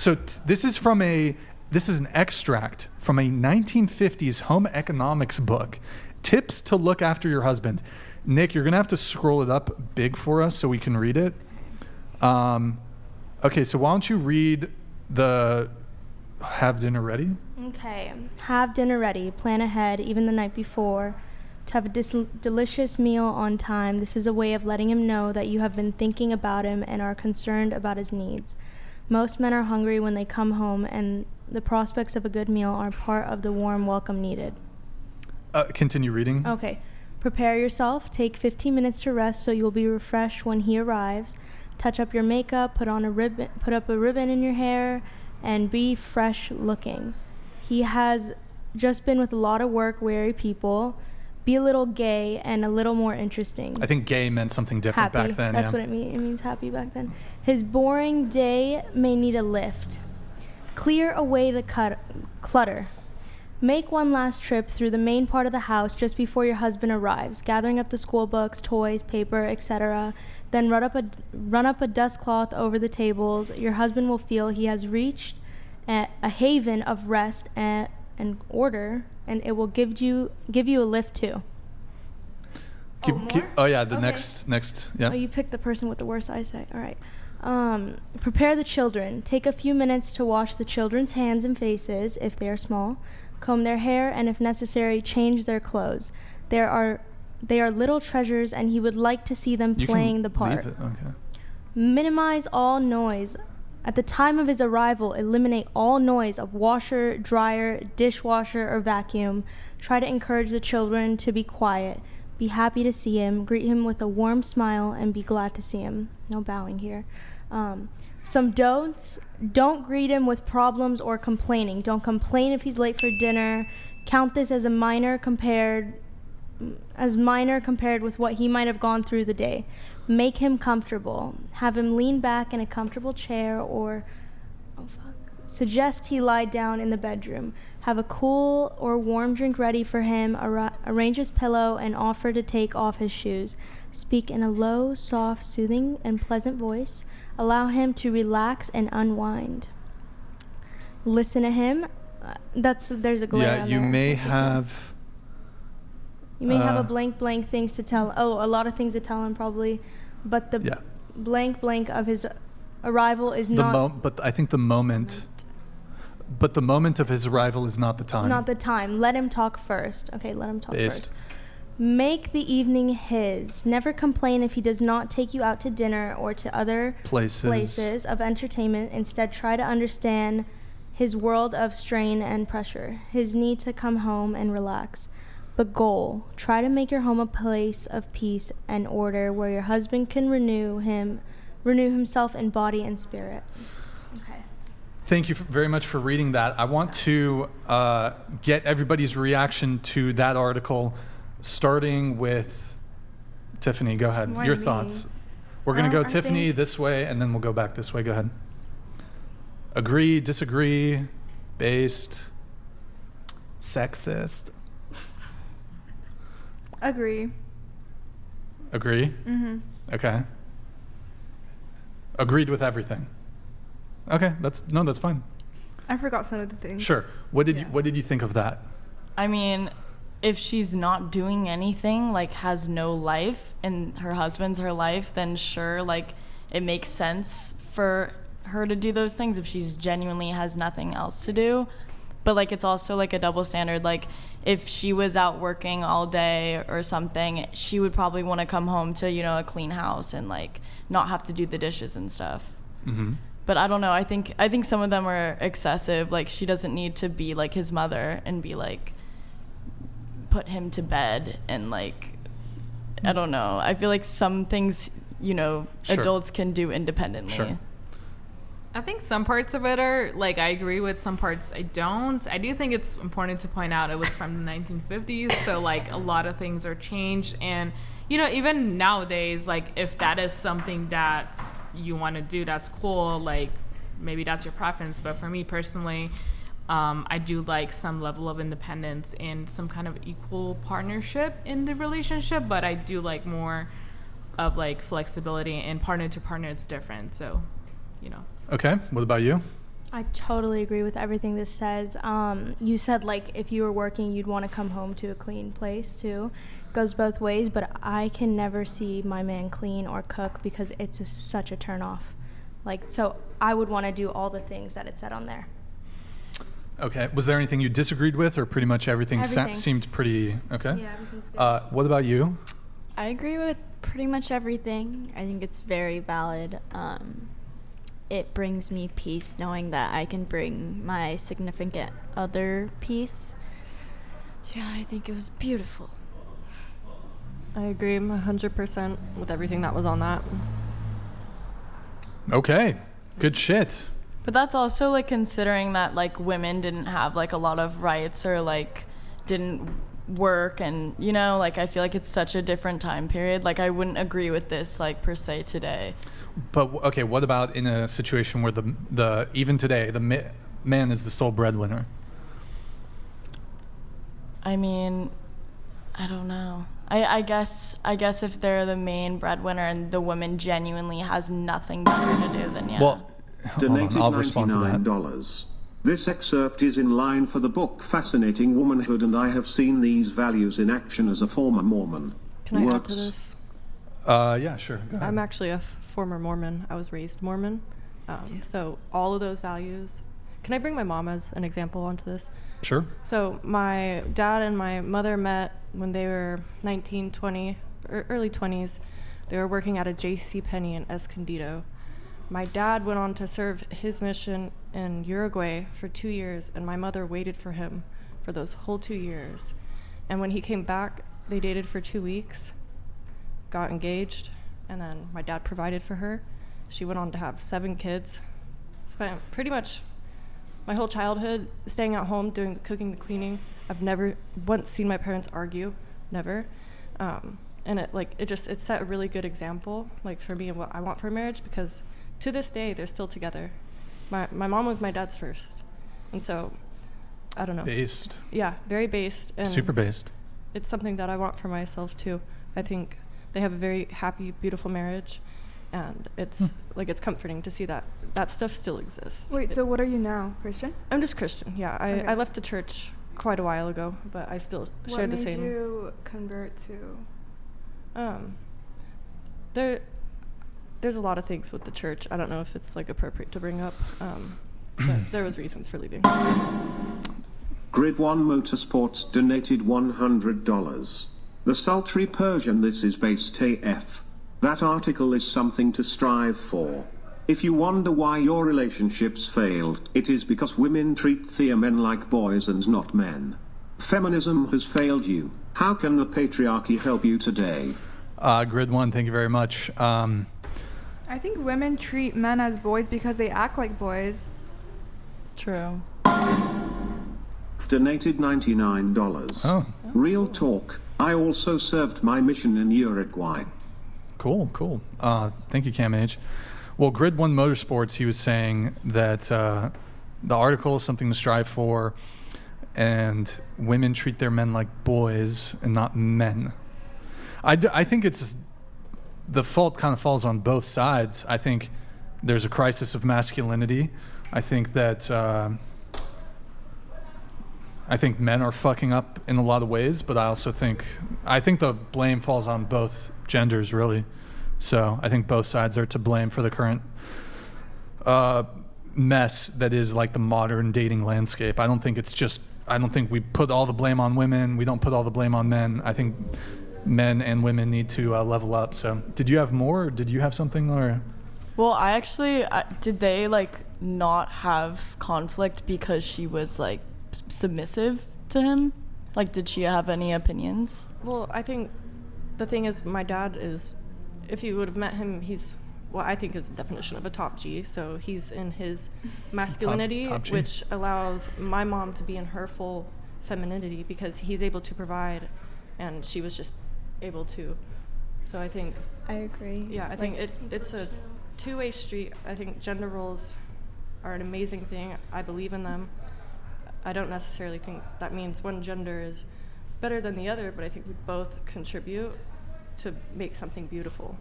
So this is an extract from a 1950s home economics book. Tips to look after your husband. Nick, you're gonna have to scroll it up big for us so we can read it. Okay, so why don't you read the have dinner ready? Okay, have dinner ready. Plan ahead, even the night before, to have a delicious meal on time. This is a way of letting him know that you have been thinking about him and are concerned about his needs. Most men are hungry when they come home, and the prospects of a good meal are part of the warm welcome needed. Continue reading. Okay. Prepare yourself. Take 15 minutes to rest so you'll be refreshed when he arrives. Touch up your makeup, put up a ribbon in your hair, and be fresh looking. He has just been with a lot of work, weary people. Be a little gay and a little more interesting. I think gay meant something different happy. Back then. That's what it means. It means happy back then. His boring day may need a lift. Clear away the clutter. Make one last trip through the main part of the house just before your husband arrives, gathering up the school books, toys, paper, etc. Then run up a dust cloth over the tables. Your husband will feel he has reached a haven of rest and order, and it will give you a lift too. Next. Yeah. Oh, you picked the person with the worst eyesight. All right. Prepare the children. Take a few minutes to wash the children's hands and faces if they are small. Comb their hair, and if necessary, change their clothes. They are little treasures, and he would like to see them playing the part. Okay. Minimize all noise. At the time of his arrival, eliminate all noise of washer, dryer, dishwasher, or vacuum. Try to encourage the children to be quiet. Be happy to see him. Greet him with a warm smile and be glad to see him. No bowing here. Some don'ts. Don't greet him with problems or complaining. Don't complain if he's late for dinner. Count this as minor compared with what he might have gone through the day. Make him comfortable. Have him lean back in a comfortable chair or suggest he lie down in the bedroom. Have a cool or warm drink ready for him. Arrange his pillow and offer to take off his shoes. Speak in a low, soft, soothing, and pleasant voice. Allow him to relax and unwind. Listen to him. There's a glare on there. You may have a blank things to tell. A lot of things to tell him probably, but the blank of his arrival is not. But I think the moment. But the moment of his arrival is not the time. Not the time. Let him talk first. Okay, let him talk first. Make the evening his. Never complain if he does not take you out to dinner or to other places of entertainment. Instead, try to understand his world of strain and pressure, his need to come home and relax. The goal. Try to make your home a place of peace and order where your husband can renew himself in body and spirit. Okay. Thank you very much for reading that. I want to get everybody's reaction to that article, starting with Tiffany. Go ahead. Your thoughts. We're going to go Tiffany this way, and then we'll go back this way. Go ahead. Agree, disagree, based, sexist. Agree. Agree? Mm-hmm. Okay. Agreed with everything. Okay, that's fine. I forgot some of the things. Sure. What did you think of that? I mean, if she's not doing anything, like has no life, and her husband's her life, then sure, like it makes sense for her to do those things if she's genuinely has nothing else to do. But like it's also like a double standard. Like if she was out working all day or something, she would probably want to come home to, a clean house and like not have to do the dishes and stuff. Mm-hmm. But I don't know. I think some of them are excessive. Like she doesn't need to be like his mother and be like put him to bed and like I don't know. I feel like some things, Sure. adults can do independently. Sure. I think some parts of it are, like, I agree with, some parts I don't. I do think it's important to point out it was from the 1950s, so, like, a lot of things are changed. And, even nowadays, like, if that is something that you want to do, that's cool. Like, maybe that's your preference. But for me personally, I do like some level of independence and some kind of equal partnership in the relationship. But I do like more of, like, flexibility, and partner to partner, it's different. So, Okay, what about you? I totally agree with everything this says. You said, like, if you were working, you'd want to come home to a clean place, too. Goes both ways, but I can never see my man clean or cook because it's such a turn-off. Like, so I would want to do all the things that it said on there. Okay. Was there anything you disagreed with, or pretty much everything. Seemed pretty okay? Yeah, everything's good. What about you? I agree with pretty much everything. I think it's very valid. It brings me peace knowing that I can bring my significant other peace. Yeah, I think it was beautiful. I agree 100% with everything that was on that. Okay. Good shit. But that's also like considering that like women didn't have like a lot of rights or like didn't work, and you know, like I feel like it's such a different time period. Like I wouldn't agree with this like per se today. But okay, what about in a situation where the even today the man is the sole breadwinner? I mean, I don't know. I guess if they're the main breadwinner and the woman genuinely has nothing better to do, then yeah. Well, Donated I'll respond to that. $99. This excerpt is in line for the book Fascinating Womanhood, and I have seen these values in action as a former Mormon. Can I add to this? Yeah, sure. Go ahead. I'm actually a former Mormon. I was raised Mormon. So all of those values. Can I bring my mom as an example onto this? Sure. So my dad and my mother met when they were 19, 20, or early 20s. They were working at a JCPenney in Escondido. My dad went on to serve his mission in Uruguay for 2 years, and my mother waited for him for those whole 2 years. And when he came back, they dated for 2 weeks, got engaged, and then my dad provided for her. She went on to have 7 kids. Spent pretty much my whole childhood staying at home, doing the cooking, the cleaning. I've never once seen my parents argue, never. And it set a really good example, like for me and what I want for a marriage, because to this day they're still together. My mom was my dad's first, and so I don't know. Based. Yeah, very based. And super based. It's something that I want for myself too. I think they have a very happy, beautiful marriage, and it's it's comforting to see that stuff still exists. Wait, so what are you now, Christian? I'm just Christian. Yeah, Okay. I left the church quite a while ago, but I still share the same. What made you convert to? There's a lot of things with the church. I don't know if it's appropriate to bring up, but there was reasons for leaving. Grid 1 Motorsports donated $100. The sultry Persian, this is based AF. That article is something to strive for. If you wonder why your relationships failed, it is because women treat their men like boys and not men. Feminism has failed you. How can the patriarchy help you today? Grid 1, thank you very much. I think women treat men as boys because they act like boys. True. Donated $99. Oh. Real talk. I also served my mission in Uruguay. Cool. Thank you, Cam H. Well, Grid 1 Motorsports, he was saying that the article is something to strive for, and women treat their men like boys and not men. I think it's the fault kind of falls on both sides. I think there's a crisis of masculinity. I think that men are fucking up in a lot of ways, but I also think the blame falls on both genders, really. So I think both sides are to blame for the current mess that is like the modern dating landscape. I don't think we put all the blame on women. We don't put all the blame on men. I think men and women need to level up. So did you have more? Or did you have something? Or Well, I actually did they not have conflict because she was submissive to him? Did she have any opinions? Well, I think the thing is, my dad is, if you would have met him, he's what I think is the definition of a top G. So he's in his masculinity, top G. which allows my mom to be in her full femininity because he's able to provide, and she was just able to. So I think I agree. Yeah, I think it's a two-way street. I think gender roles are an amazing thing. I believe in them. I don't necessarily think that means one gender is better than the other, but I think we both contribute to make something beautiful.